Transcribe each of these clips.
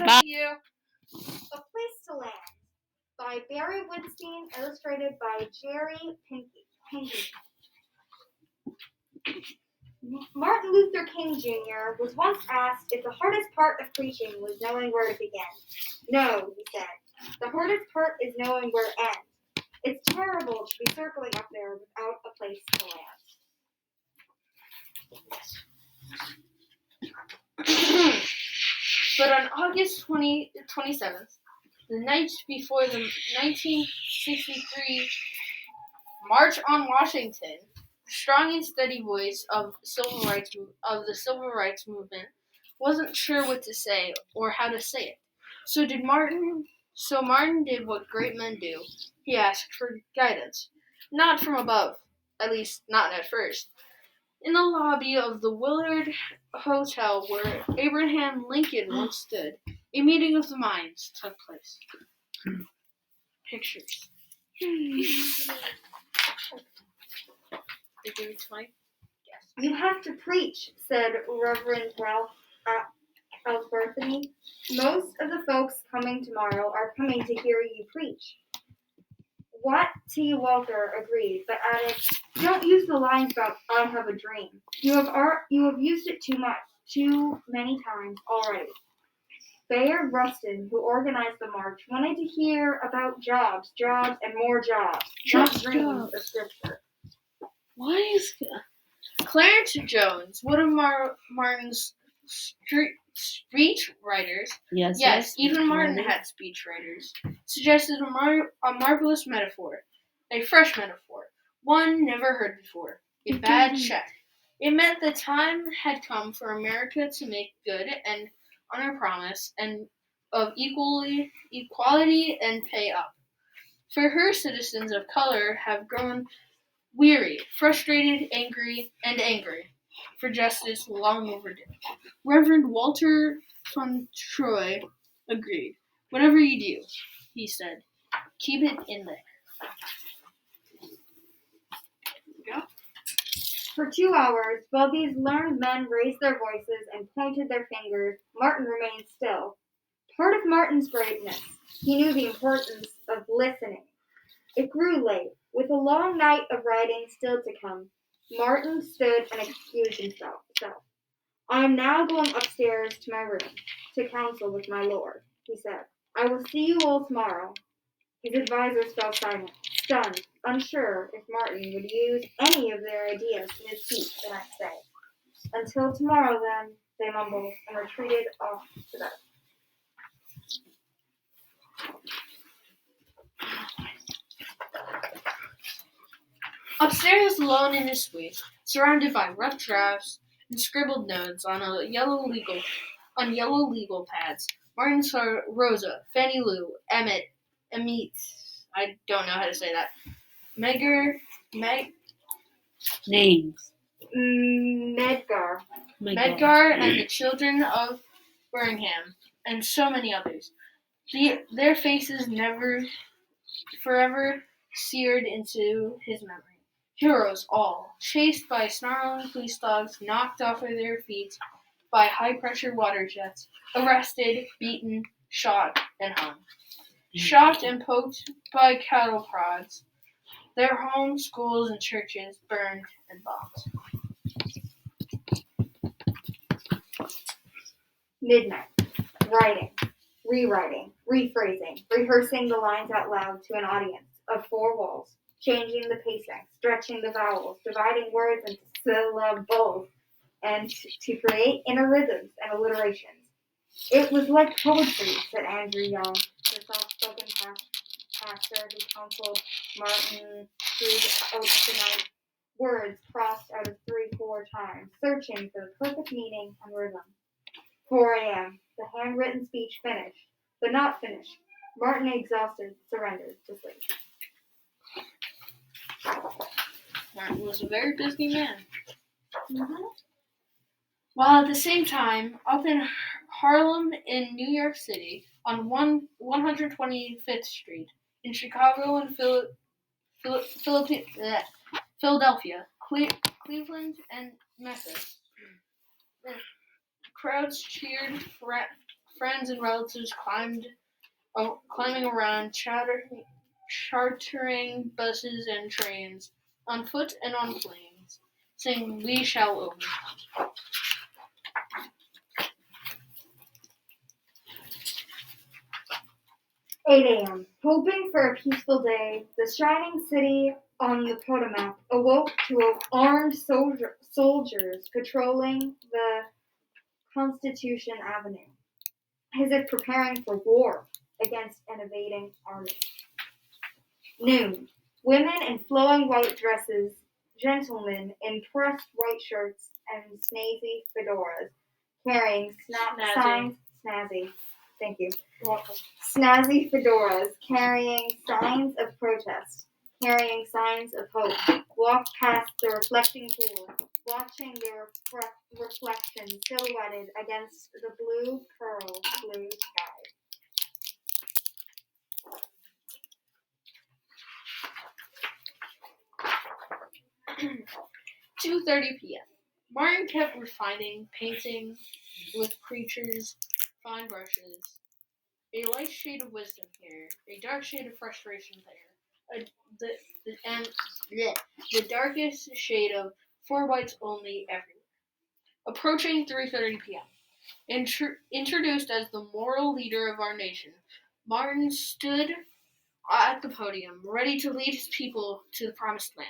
right, bye. You. A Place to Land by Barry Wittenstein, illustrated by Jerry Pinkney. Martin Luther King Jr. was once asked if the hardest part of preaching was knowing where to begin. No, he said. The hardest part is knowing where to end. It's terrible to be circling up there without a place to land. But on August 27th, the night before the 1963 March on Washington, the strong and steady voice of the civil rights movement wasn't sure what to say or how to say it. So Martin did what great men do. He asked for guidance, not from above, at least not at first. In the lobby of the Willard Hotel where Abraham Lincoln once stood, a meeting of the minds took place. Pictures. You have to preach, said Reverend Ralph Albertini. Most of the folks coming tomorrow are coming to hear you preach. Watt T. Walker agreed, but added, "Don't use the lines about 'I have a dream.' You have used it too many times already." Bayard Rustin, who organized the march, wanted to hear about jobs, and more jobs, not dreams of scripture. Why is Clarence Jones, one of Martin's speech writers? Yes, even Martin had speech writers. Suggested a marvelous metaphor, a fresh metaphor, one never heard before. A bad check. It meant the time had come for America to make good and on her promise and of equality and pay up. For her citizens of color have grown weary, frustrated, angry for justice long overdue. Reverend Walter von Troy agreed. Whatever you do, he said, keep it in there. For 2 hours, while these learned men raised their voices and pointed their fingers, Martin remained still. Part of Martin's greatness, he knew the importance of listening. It grew late. With a long night of writing still to come, Martin stood and excused himself. "I am now going upstairs to my room, to counsel with my lord," he said. "I will see you all tomorrow." His advisers fell silent, stunned, unsure if Martin would use any of their ideas in his speech the next day. "Until tomorrow, then," they mumbled, and retreated off to bed. Upstairs, alone in his suite, surrounded by rough drafts and scribbled notes on yellow legal pads, Martin saw Rosa, Fanny Lou, Emmett, I don't know how to say that, Names. Medgar, and the children of Birmingham, and so many others. Their faces forever seared into his memory. Heroes all, chased by snarling police dogs, knocked off of their feet by high-pressure water jets, arrested, beaten, shot, and hung. Shot and poked by cattle prods, their homes, schools, and churches burned and bombed. Midnight. Writing, rewriting, rephrasing, rehearsing the lines out loud to an audience of 4 walls, changing the pacing, stretching the vowels, dividing words into syllables, and to create inner rhythms and alliterations. "It was like poetry," said Andrew Young, the soft-spoken pastor who counseled Martin throughout the night. Words crossed out of 3-4 times, searching for the perfect meaning and rhythm. 4 a.m. The handwritten speech finished, but not finished. Martin, exhausted, surrendered to sleep. Martin was a very busy man. Mm-hmm. While at the same time, up in Harlem in New York City, on 125th Street, in Chicago and Philadelphia, Cleveland, and Memphis, the crowds cheered friends and relatives climbing around, chartering buses and trains, on foot and on planes, saying, "We shall own." 8 a.m. Hoping for a peaceful day, the shining city on the Potomac awoke to armed soldiers patrolling the Constitution Avenue, as if preparing for war against an invading army. Noon. Women in flowing white dresses, gentlemen in pressed white shirts and snazzy fedoras, carrying snazzy. Thank you. Welcome. Snazzy fedoras, carrying signs of protest, carrying signs of hope, walked past the reflecting pool, watching their reflection silhouetted against the blue sky. 2:30 p.m. Martin kept refining, painting with preacher's fine brushes. A light shade of wisdom here, a dark shade of frustration there, the darkest shade of four whites only everywhere. Approaching 3:30 p.m. Introduced as the moral leader of our nation, Martin stood at the podium, ready to lead his people to the promised land.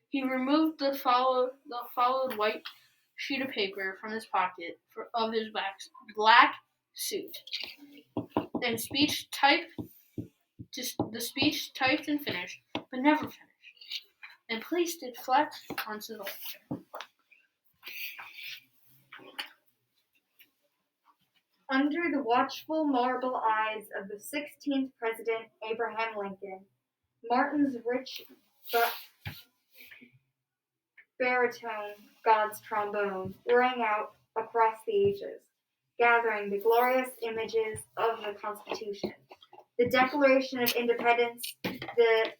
He removed the followed white sheet of paper from his pocket of his black suit, and the speech typed and finished, but never finished, and placed it flat onto the lecture. Under the watchful marble eyes of the 16th President Abraham Lincoln, Martin's rich baritone God's trombone rang out across the ages, gathering the glorious images of the Constitution, the Declaration of Independence, the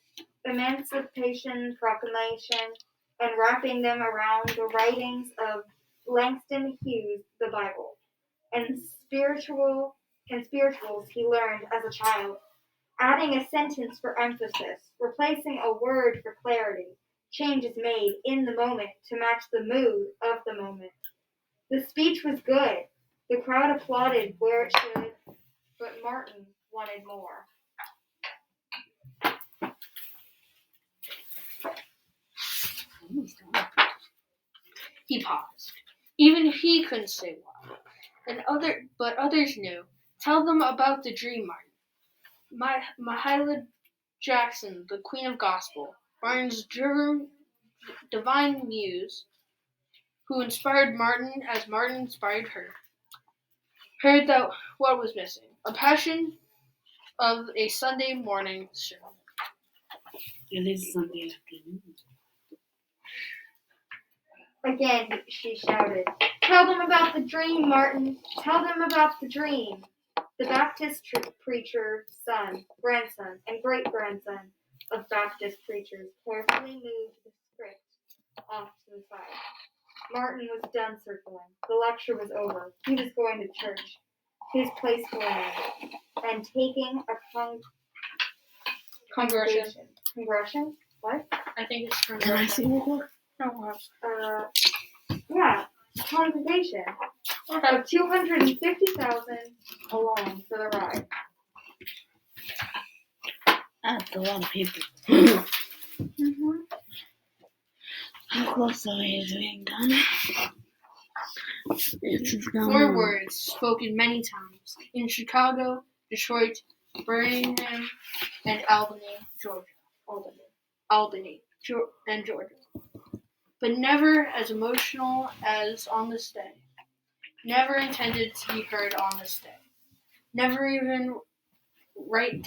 Emancipation Proclamation, and wrapping them around the writings of Langston Hughes, the Bible, and spirituals he learned as a child, adding a sentence for emphasis, replacing a word for clarity. Changes made in the moment to match the mood of the moment. The speech was good. The crowd applauded where it should, but Martin wanted more. He paused. Even he couldn't say why. But others knew. Tell them about the dream, Martin. Mahalia Jackson, the Queen of Gospel, Martin's divine muse, who inspired Martin as Martin inspired her, heard that what was missing, a passion of a Sunday morning sermon. It is Sunday afternoon. Again, she shouted, "Tell them about the dream, Martin. Tell them about the dream." The Baptist preacher's son, grandson, and great-grandson of Baptist preachers carefully moved the script off to the side. Martin was done circling. The lecture was over. He was going to church, his place to land, and taking a congregation. Congregation? What? I think it's Can I see your book? No, Yeah, congregation of 250,000 along for the ride. That's a lot of people. Mm-hmm. How close are we to being done? Four words spoken many times in Chicago, Detroit, Birmingham, and Albany, Georgia. But never as emotional as on this day. Never intended to be heard on this day. Never even written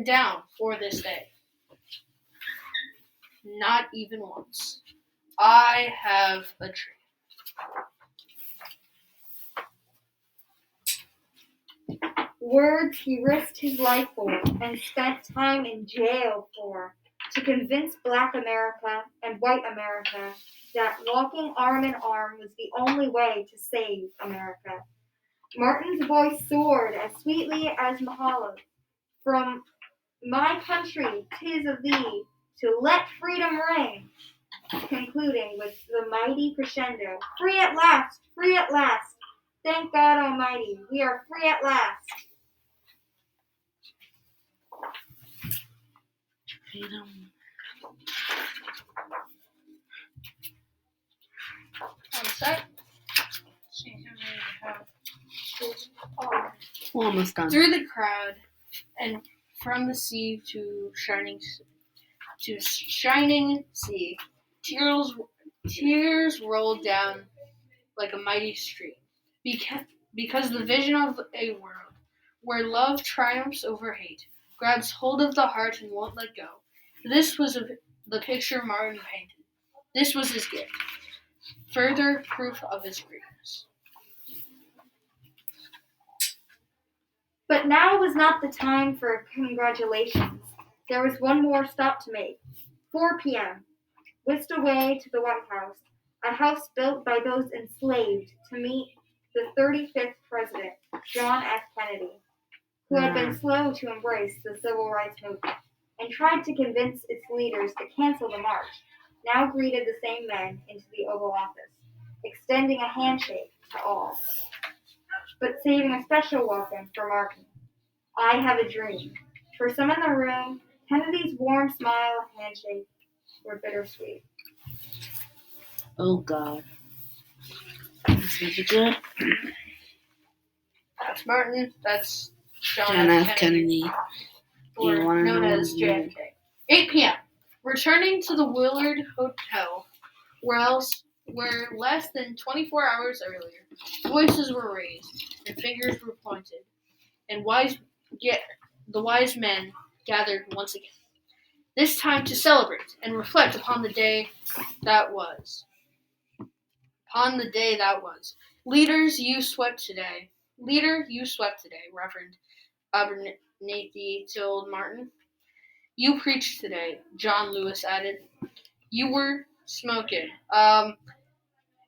down for this day. Not even once. I have a dream. Words he risked his life for and spent time in jail for, to convince Black America and White America that walking arm in arm was the only way to save America. Martin's voice soared as sweetly as Mahala's. From my country, 'tis of thee, to let freedom ring, concluding with the mighty crescendo. Free at last! Free at last! Thank God Almighty, we are free at last! Freedom. One sec. Almost done. Through the crowd and from the sea to shining sea, tears rolled down like a mighty stream. Because the vision of a world where love triumphs over hate, grabs hold of the heart and won't let go. This was the picture Martin painted. This was his gift. Further proof of his greatness. But now was not the time for congratulations. There was one more stop to make. 4 p.m. Whisked away to the White House, a house built by those enslaved to meet the 35th President, John F. Kennedy, who had been slow to embrace the civil rights movement and tried to convince its leaders to cancel the march, now greeted the same men into the Oval Office, extending a handshake to all, but saving a special welcome for Martin. I have a dream. For some in the room, Kennedy's warm smile and handshake were bittersweet. Oh, God. This will be good. That's Martin. That's John F. Kennedy. Or known as JFK. 8 p.m. Returning to the Willard Hotel, where less than 24 hours earlier, voices were raised and fingers were pointed, and the wise men gathered once again. This time to celebrate and reflect upon the day that was. Leader, you swept today, Reverend Abernathy told Martin. You preached today, John Lewis added. You were smoking.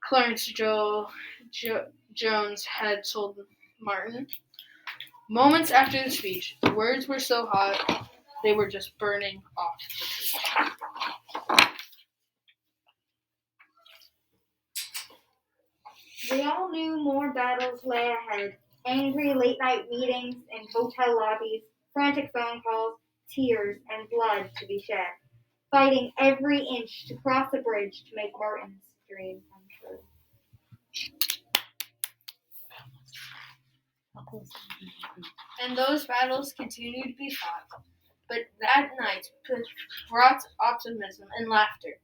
Clarence Jones had told Martin. Moments after the speech, the words were so hot, they were just burning off. They all knew more battles lay ahead. Angry late-night meetings in hotel lobbies, frantic phone calls, tears, and blood to be shed. Fighting every inch to cross the bridge to make Martin's dream come true. And those battles continued to be fought. But that night brought optimism and laughter,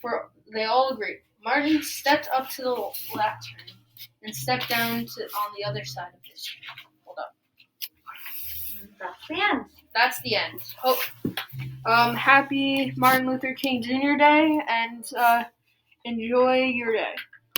for they all agreed. Martin stepped up to the lectern and stepped down on the other side of the street. Hold up. That's the end. That's the end. Happy Martin Luther King Jr. Day, and enjoy your day.